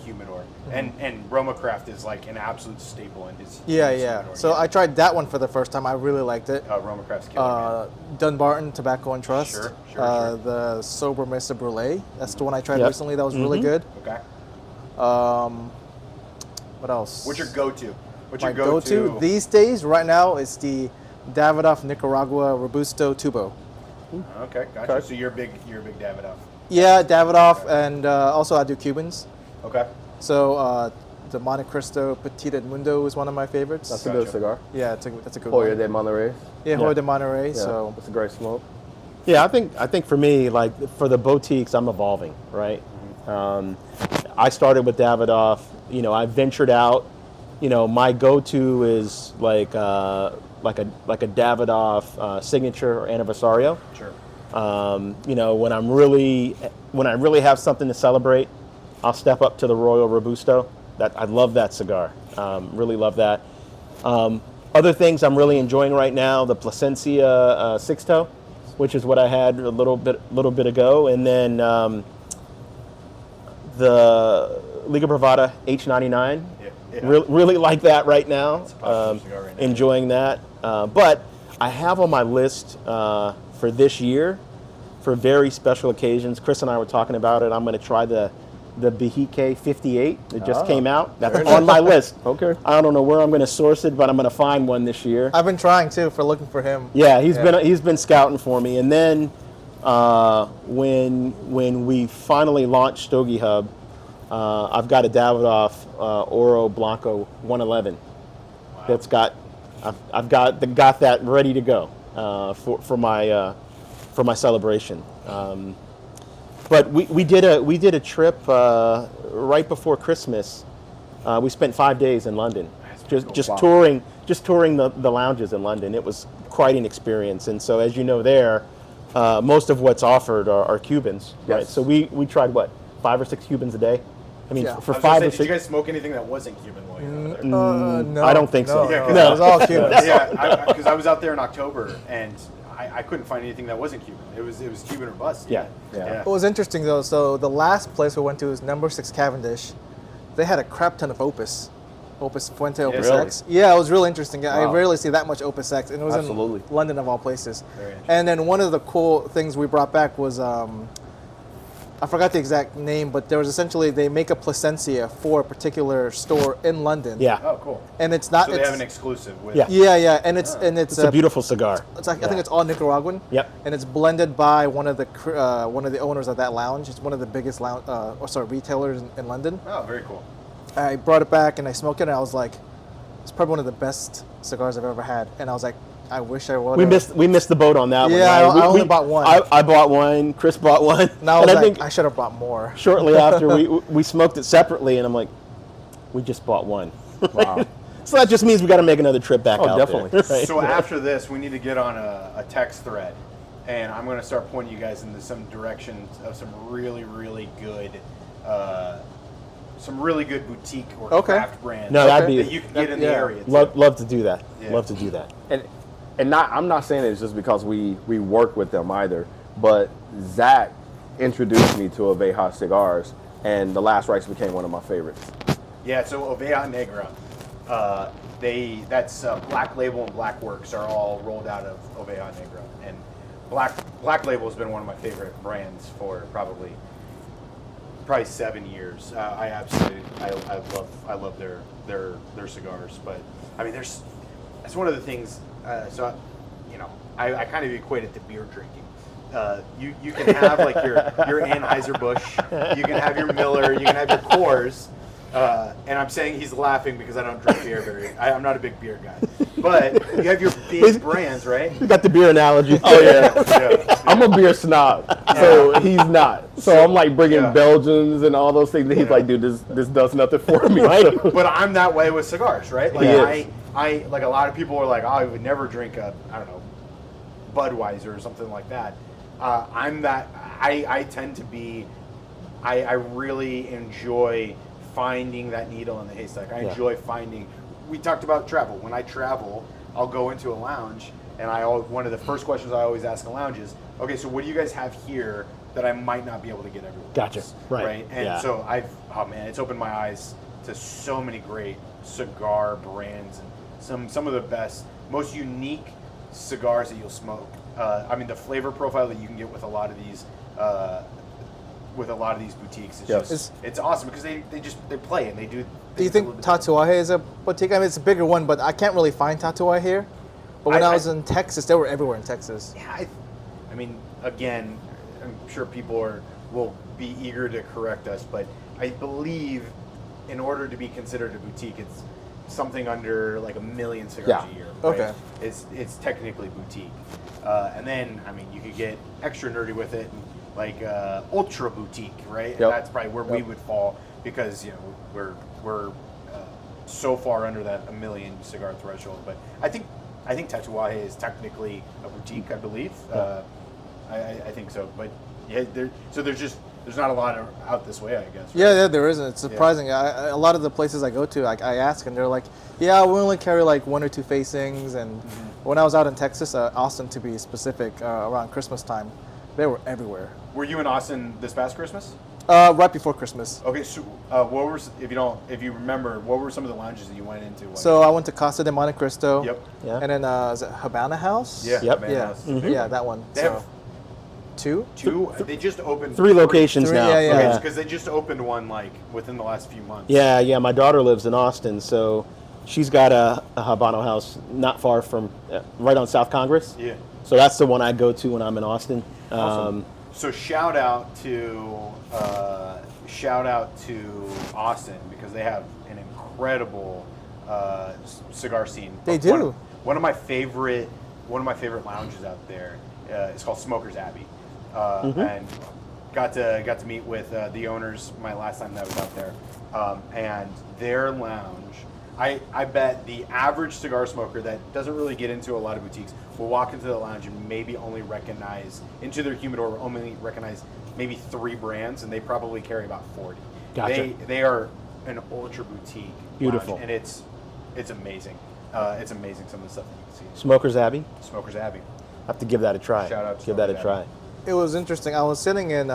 humidor. Mm-hmm. And Romacraft is like an absolute staple in his Yeah, his yeah. humidor. So I tried that one for the first time. I really liked it. Romacraft's killer. Dunbarton Tobacco and Trust. Sure. The Sober Mr. Brulee. That's the one I tried Yep. recently. That was really good. Okay. What else? What's your go-to? What's My your go-to? these days, right now, is the Davidoff Nicaragua Robusto Tubo. Okay, gotcha. Okay. So you're a big Davidoff. Yeah, Davidoff, and also I do Cubans. Okay. So the Monte Cristo Petit Edmundo is one of my favorites. That's a good cigar. Yeah, that's a good Hoya one. de Monterey. Yeah, Hoya Yeah. de Monterey. Yeah, So it's a great smoke. Yeah, I think for me, like for the boutiques, I'm evolving, right? I started with Davidoff. You know, I ventured out. You know, my go-to is like a Davidoff signature or anniversario. Sure. You know, when I really have something to celebrate, I'll step up to the Royal Robusto. I love that cigar. Really love that. Other things I'm really enjoying right now, the Plasencia Six Toe, which is what I had a little bit ago, and then the Liga Privada H99. Yeah. Really like that right now. It's a popular cigar right now. Enjoying that. But I have on my list for this year, for very special occasions. Chris and I were talking about it. I'm going to try the Behike 58. It just came out. That's on my list. Okay. I don't know where I'm going to source it, but I'm going to find one this year. I've been trying too for looking for him. Yeah, he's been scouting for me. And then when we finally launched Stogie Hub, I've got a Davidoff Oro Blanco 111. Wow. That's I've got that ready to go for my celebration. But we did a trip right before Christmas. We spent 5 days in London, just Wow. touring the lounges in London. It was quite an experience. And so, as you know, there most of what's offered are Cubans, right? Yes. So we tried what 5 or 6 Cubans a day. I mean, Yeah. for I was gonna 5 say, or did you 6. guys smoke anything that wasn't Cuban while you were out there? No, I don't think so. No, Yeah, no, it was all Cuban. Yeah, because I was out there in October and I couldn't find anything that wasn't Cuban. It was Cuban or bust. Yeah. What was interesting though, so the last place we went to was number 6 Cavendish. They had a crap ton of Opus Fuente, Opus really? X. Yeah, it was really interesting. I Wow. rarely see that much Opus X, and it was Absolutely. in London of all places. Very interesting. And then one of the cool things we brought back was I forgot the exact name, but there was essentially they make a Placencia for a particular store in London. Yeah. Oh, cool. and it's not. So they it's, have an exclusive with. Yeah. yeah, and it's It's a beautiful cigar. It's like, I think it's all Nicaraguan. Yep. And it's blended by one of the owners of that lounge. It's one of the biggest retailers in London. Oh, very cool. I brought it back and I smoked it and I was like, it's probably one of the best cigars I've ever had. And I was like, I wish I would. We missed the boat on that one. Yeah, right? I only bought one. I bought one. Chris bought one. And I was like, think I should have bought more. shortly after we smoked it separately, and I'm like, we just bought one. Wow. So that just means we got to make another trip back Oh, out definitely. there. Right? So after this, we need to get on a text thread, and I'm going to start pointing you guys into some directions of some really, really good, boutique or Okay. craft brands No, that'd be- that you can get in the yeah. area. too. love to do that. Yeah. Love to do that. And I'm not saying it's just because we work with them either, but Zach introduced me to Oveja Cigars, and the Last Rites became one of my favorites. Yeah, so Oveja Negra, that's Black Label and Black Works are all rolled out of Oveja Negra, and Black Label has been one of my favorite brands for probably 7 years. I love their cigars, but I mean that's one of the things. I kind of equate it to beer drinking. You can have like your Anheuser-Busch, you can have your Miller, you can have your Coors, and I'm saying he's laughing because I don't drink beer I'm not a big beer guy. But you have your big brands, right? You got the beer analogy. Oh yeah, Yeah. I'm a beer snob, so he's not. So I'm like bringing Yeah. Belgians and all those things. And he's Yeah. like, dude, this does nothing for me. Right. So- But I'm that way with cigars, right? Like He is. I like a lot of people are like, oh, I would never drink Budweiser or something like that. I'm that. I tend to be. I really enjoy finding that needle in the haystack. I Yeah. enjoy finding. We talked about travel. When I travel, I'll go into a lounge, and one of the first questions I always ask a lounge is, okay, so what do you guys have here that I might not be able to get everywhere Gotcha. else? Right. And Yeah. so it's opened my eyes to so many great cigar brands and some of the best, most unique cigars that you'll smoke. I mean, the flavor profile that you can get with a lot of these boutiques is Yes. just it's awesome because they play and they do. Do you things a think little bit different. Tatuaje is a boutique? I mean, it's a bigger one, but I can't really find Tatuaje here. But when I was in Texas, they were everywhere in Texas. Yeah, I mean, again, I'm sure people will be eager to correct us, but I believe in order to be considered a boutique, it's something under like 1 million cigars Yeah. a year. Okay. Right? It's technically boutique, and then I mean you could get extra nerdy with it, like ultra boutique, right? And Yep. that's probably where we would fall because we're so far under that 1 million cigar threshold. But I think Tatuaje is technically a boutique, I believe. I think so, but yeah, there's not a lot out this way, I guess. Right? Yeah, there isn't. It's surprising. A lot of the places I go to, I ask, and they're like, "Yeah, we only carry like 1 or 2 facings." And when I was out in Texas, Austin to be specific, around Christmas time, they were everywhere. Were you in Austin this past Christmas? Right before Christmas. Okay, so if you remember, what were some of the lounges that you went into? So I went to Casa de Monte Cristo. Yep. Yeah. And then is it Habana House? Yeah. Yep. Man, Yeah. that's a big Yeah, one. that one. They So have 2. They just opened 3 locations Three, now. yeah, yeah. because they just opened one like within the last few months. Yeah. My daughter lives in Austin, so she's got a Habano house not far from, right on South Congress. Yeah. So that's the one I go to when I'm in Austin. Awesome. So shout out to Austin because they have an incredible cigar scene. They do. One of my favorite lounges out there is called Smokers Abbey, and got to meet with the owners my last time that I was out there, and their lounge. I bet the average cigar smoker that doesn't really get into a lot of boutiques will walk into the lounge and maybe only recognize, into their humidor, only recognize maybe 3 brands, and they probably carry about 40. Gotcha. They are an ultra boutique Beautiful. lounge, and it's amazing. It's amazing some of the stuff that you can see. Smokers Abbey. Smokers Abbey. I have to give that a try. Shout out to Give that a Smokers try. Abbey. It was interesting. I was sitting in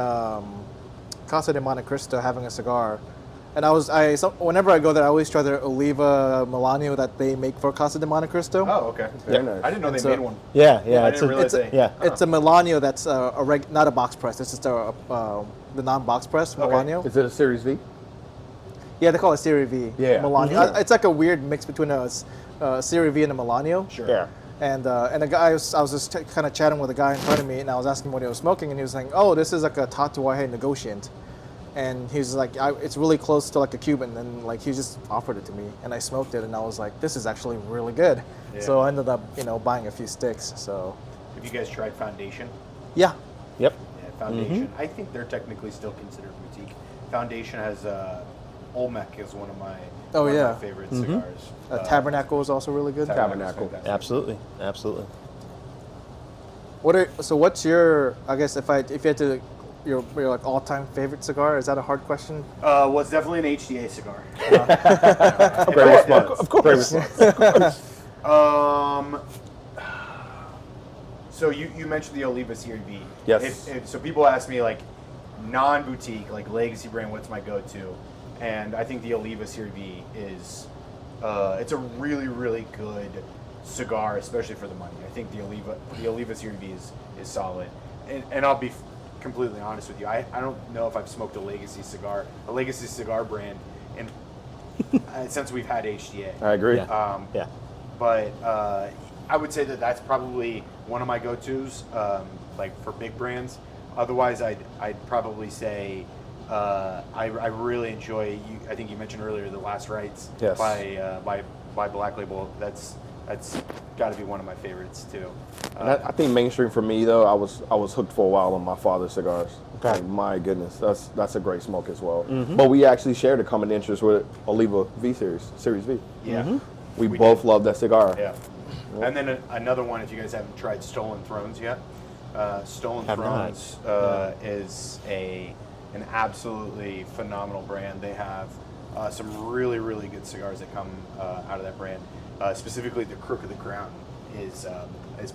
Casa de Monte Cristo having a cigar, and whenever I go there, I always try their Oliva Milanio that they make for Casa de Monte Cristo. Oh, okay. Very nice. I didn't know they So- made one. Yeah, I it's didn't a, realize they. yeah. It's a Milanio that's not a box press. It's just the non-box press Milanio. Is it a Series V? Yeah, they call it Serie V. Yeah. Milanio. Mhm. It's like a weird mix between a Serie V and a Milanio. Sure. Yeah. And a guy, I was just kind of chatting with a guy in front of me, and I was asking him what he was smoking, and he was saying, "Oh, this is like a Tatuaje negociant," and he was like, "It's really close to like a Cuban," and like he just offered it to me, and I smoked it, and I was like, "This is actually really good." Yeah. So I ended up, buying a few sticks. So Have you guys tried Foundation? yeah, Yep. Yeah, Foundation. I think they're technically still considered boutique. Foundation has Olmec is one of my favorite cigars. Tabernacle is also really good. Tabernacle. Fantastic. Absolutely. Absolutely. What's your? I guess if you had to, your like all-time favorite cigar? Is that a hard question? Well, it's definitely an HDA cigar. Great response. Of course. Great response. So you mentioned the Oliva Serie V. Yes. So people ask me like non-boutique, like legacy brand, what's my go-to? And I think the Oliva Serie V is it's a really, really good cigar, especially for the money. I think the Oliva Serie V is solid. And I'll be completely honest with you. I don't know if I've smoked a legacy cigar brand in since we've had HDA. I agree. Yeah. Yeah. But I would say that that's probably one of my go-tos, like for big brands. Otherwise, I'd probably say I really enjoy. I think you mentioned earlier the Last Rites Yes. by Black Label. That's got to be one of my favorites too. And I think mainstream for me though, I was hooked for a while on my father's cigars. Okay. Like, my goodness, that's a great smoke as well. But we actually shared a common interest with Oliva Series V. Yeah, We both did. love that cigar. Yeah. And then another one, if you guys haven't tried Stolen Thrones yet, Stolen Have not. Thrones is an absolutely phenomenal brand. They have some really, really good cigars that come out of that brand. Specifically, the Crook of the Crown is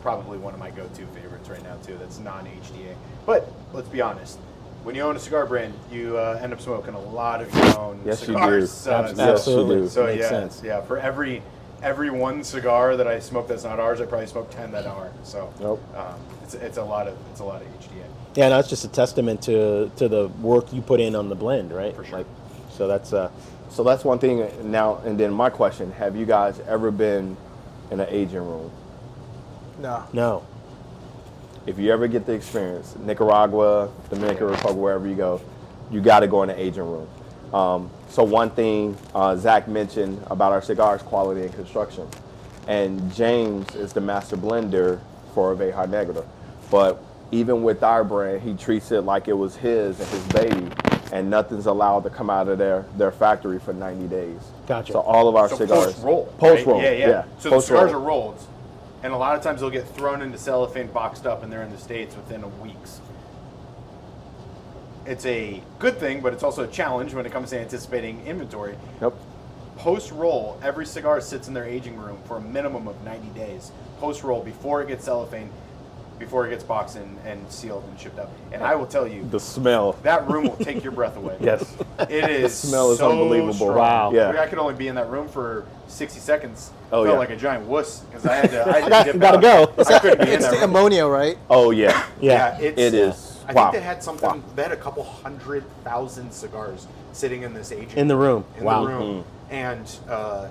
probably one of my go-to favorites right now too. That's non-HDA. But let's be honest, when you own a cigar brand, you end up smoking a lot of your own Yes, you cigars. do. Absolutely. you do. So Makes yeah, sense. yeah. For every one cigar that I smoke that's not ours, I probably smoke 10 that are. So Nope. it's a lot of HDA. Yeah, no, it's just a testament to the work you put in on the blend, right? For sure. So that's So that's one thing now. And then my question: have you guys ever been in an aging room? no. If you ever get the experience, Nicaragua, Dominican Republic, wherever you go, you got to go in the aging room. So one thing Zach mentioned about our cigars, quality and construction. And James is the master blender for Abeja Negra. But even with our brand, he treats it like it was his and his baby, and nothing's allowed to come out of their factory for 90 days. Gotcha. So all of our So cigars. post-roll. Post-roll, right? Yeah. So the Post-roll. cigars are rolled, and a lot of times they'll get thrown into cellophane, boxed up, and they're in the States within a week's. It's a good thing, but it's also a challenge when it comes to anticipating inventory. Yep. Post-roll, every cigar sits in their aging room for a minimum of 90 days. Post-roll, before it gets cellophane, before it gets boxed and sealed and shipped out. And I will tell you, The smell. that room will take your breath away. Yes. It is smell is so unbelievable. strong. Wow. Yeah. I mean, I could only be in that room for 60 seconds. Oh, Felt yeah. like a giant wuss because I had to dip Gotta out. go. I couldn't be in It's that the room. ammonia, right? Oh yeah. Yeah. it's, It is. I Wow. think they had something. Wow. They had a couple 100,000 cigars sitting in this aging In the room. In Wow. the room, and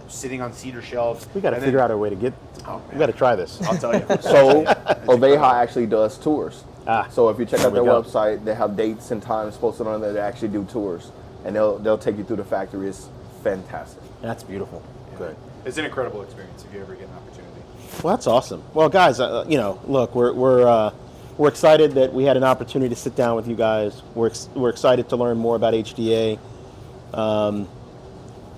sitting on cedar shelves. We got to And figure then- out a way to get. Oh, We got to try this. I'll tell you. So It's Oveja incredible. actually does tours. Ah, So if you check out there their we go. website, they have dates and times posted on there. They actually do tours, and they'll take you through the factory. It's fantastic. That's beautiful. Good. It's an incredible experience if you ever get an opportunity. Well, that's awesome. Well, guys, look, we're excited that we had an opportunity to sit down with you guys. We're excited to learn more about HDA.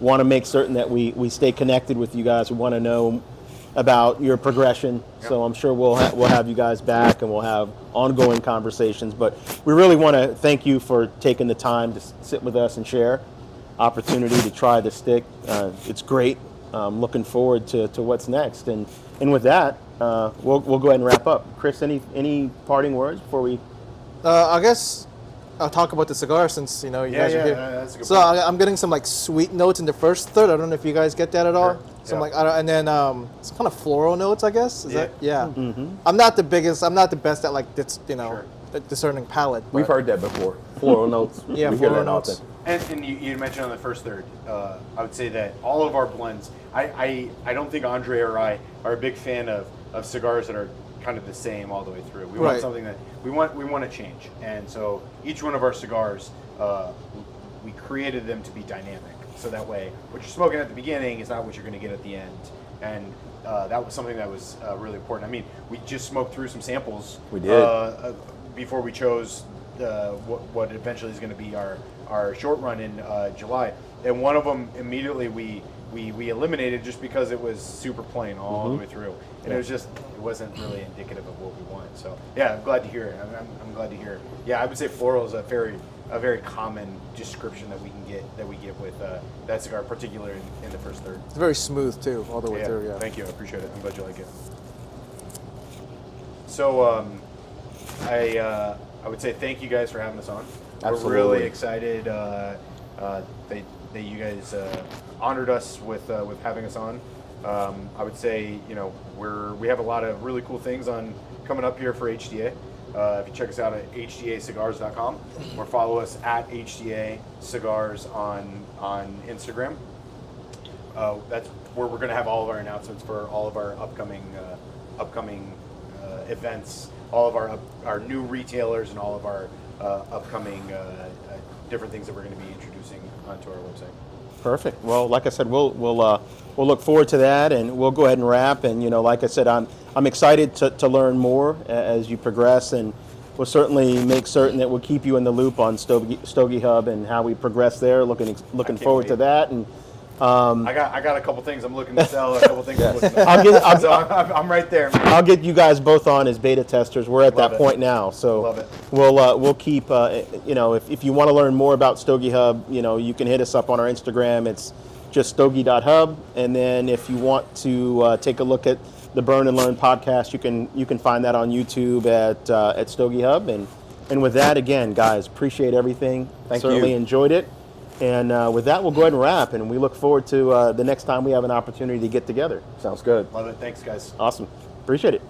Want to make certain that we stay connected with you guys. We want to know about your progression. So I'm sure we'll have you guys back, and we'll have ongoing conversations. But we really want to thank you for taking the time to sit with us and share opportunity to try the stick. It's great. Looking forward to what's next. And with that, we'll go ahead and wrap up. Chris, any parting words before we? I guess I'll talk about the cigar since you guys are here. That's a good So point. I'm getting some like sweet notes in the first third. I don't know if you guys get that at all. Sure. Some Yeah. like and then some kind of floral notes, I guess. Is that yeah? Mm-hmm. I'm not the best at like this, Sure. discerning palate. We've but- heard that before. Floral notes. Yeah, we hear floral that notes. often. And you mentioned on the first third, I would say that all of our blends, I don't think Andre or I are a big fan of cigars that are kind of the same all the way through. We want Right. something that we want to change, and so each one of our cigars, we created them to be dynamic, so that way what you're smoking at the beginning is not what you're going to get at the end, and that was something that was really important. I mean, we just smoked through some samples. We did. Before we chose what eventually is going to be our short run in July, and one of them immediately we eliminated just because it was super plain all the way through, and it wasn't really indicative of what we want. So yeah, I'm glad to hear it. I'm glad to hear it. Yeah, I would say floral is a very common description that we get with that cigar, particularly in the first third. It's very smooth too, all the way through. Yeah. Thank you. I appreciate it. I'm glad you like it. So I would say thank you guys for having us on. Absolutely. We're really excited that you guys honored us with having us on. I would say we have a lot of really cool things coming up here for HDA. If you check us out at hdacigars.com or follow us at HDA Cigars on Instagram. That's where we're going to have all of our announcements for all of our upcoming events, all of our new retailers, and all of our upcoming different things that we're going to be introducing onto our website. Perfect. Well, like I said, we'll look forward to that, and we'll go ahead and wrap. And like I said, I'm excited to learn more as you progress, and we'll certainly make certain that we'll keep you in the loop on Stogie Hub and how we progress there. Looking forward to wait. that. And I got a couple things I'm looking to sell, a couple things I'm looking to I'm right there, man. I'll get you guys both on as beta testers. We're at Love that it. point now, so Love it. we'll keep. If you want to learn more about Stogie Hub, you can hit us up on our Instagram. It's just stogie.hub, and then if you want to take a look at the Burn and Learn podcast, you can find that on YouTube at Stogie Hub. And with that, again, guys, appreciate everything. Thank Certainly you. enjoyed it. And with that, we'll go ahead and wrap, and we look forward to the next time we have an opportunity to get together. Sounds good. Love it. Thanks, guys. Awesome. Appreciate it.